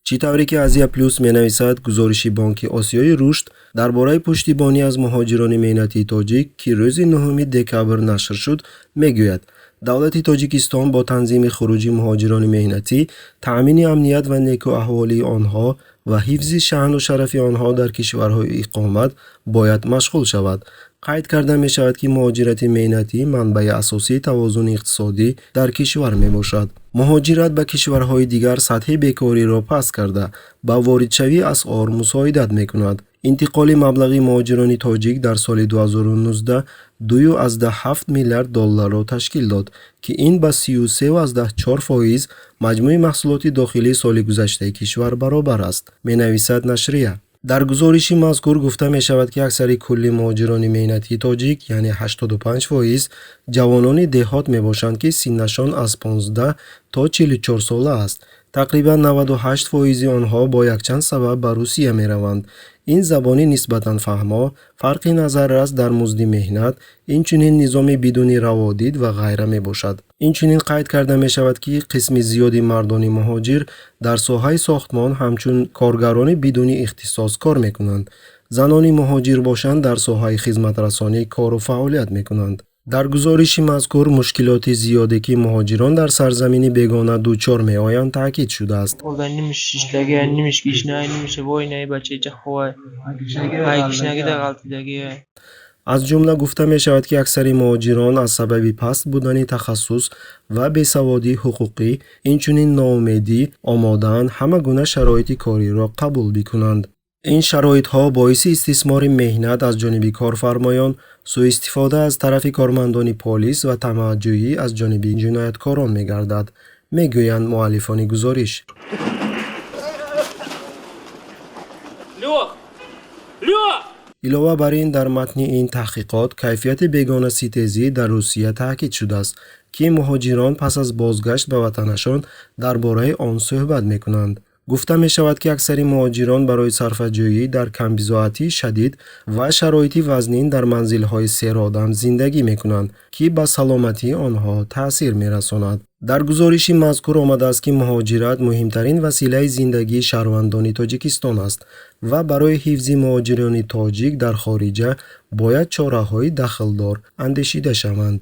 чӣ тавре ки Азия Плюс менависад, гузориши Бонки Осиёи Рушд дар бораи пуштибонӣ аз муҳоҷирони меҳнатии тоҷик, ки рӯзи 9 декабр нашр шуд, мегӯяд: давлати Тоҷикистон бо танзими хуруҷи муҳоҷирони меҳнатӣ, таъмини амният ва некуаҳволии онҳо ва ҳифзи шаъну шарафи онҳо дар кишварҳои иқомат бояд машғул шавад. қайд карда мешавад, ки муҳоҷирати меҳнатӣ манбаи асосии тавозуни иқтисодӣ дар кишвар мебошад. муҳоҷират ба кишварҳои дигар сатҳи бекориро паст карда, ба воридшавии асъор мусоидат мекунад. интиқоли маблағи муҳоҷирони тоҷик дар соли 2019 $2.7 миллиард ташкил дод, ки ин ба 33.4% маҷмӯи маҳсулоти дохилии соли гузаштаи кишвар баробар аст, менависад нашрия. дар гузориши мазкур гуфта мешавад, ки аксари кулли муҳоҷирони меҳнатии тоҷик, яъне 85%, ҷавонони деҳот мебошанд, ки синнашон аз 15 то 44 сола аст. тақрибан 98% онҳо бо якчанд сабаб ба Русия мераванд. ин забони нисбатан фаҳмо, фарқи назаррас дар музди меҳнат, инчунин низоми бидуни раводид ва ғайра мебошад. инчунин қайд карда мешавад, ки қисми зиёди мардони муҳоҷир дар соҳаи сохтмон ҳамчун коргарони бидуни ихтисос кор мекунанд. занони муҳоҷирбошанд дар соҳаи хизматрасонӣ кору фаъолият мекунанд. дар гузориши мазкур мушкилоти зиёде, ки муҳоҷирон дар сарзамини бегона дучор меоянд, таъкид шудааст. аз ҷумла гуфта мешавад, ки аксари муҳоҷирон аз сабаби паст будани тахассус ва бесаводии ҳуқуқӣ, инчунин ноумедӣ, омодаанд ҳама гуна шароити кориро қабул бикунанд. ин шароитҳо боиси истисмори меҳнат аз ҷониби корфармоён, сӯистифода аз тарафи кормандони полис ва тамаҷҷӯҳӣ аз ҷониби ҷинояткорон мегардад, мегӯянд муаллифони гузориш. илова бар ин, дар матни ин таҳқиқот кайфияти бегонаситезӣ дар Русия таъкид шудааст, ки муҳоҷирон пас аз бозгашт ба ватанашон дар бораи он суҳбат мекунанд. гуфта мешавад, ки аксари муҳоҷирон барои сарфаҷӯӣ дар камбизоатии шадид ва шароити вазнин дар манзилҳои серодам зиндагӣ мекунанд, ки ба саломатии онҳо таъсир мерасонад. дар гузориши мазкур омадааст, ки муҳоҷират муҳимтарин василаи зиндагии шаҳрвандони Тоҷикистон аст ва барои ҳифзи муҳоҷирони тоҷик дар хориҷа бояд чораҳои дахлдор андешида шаванд.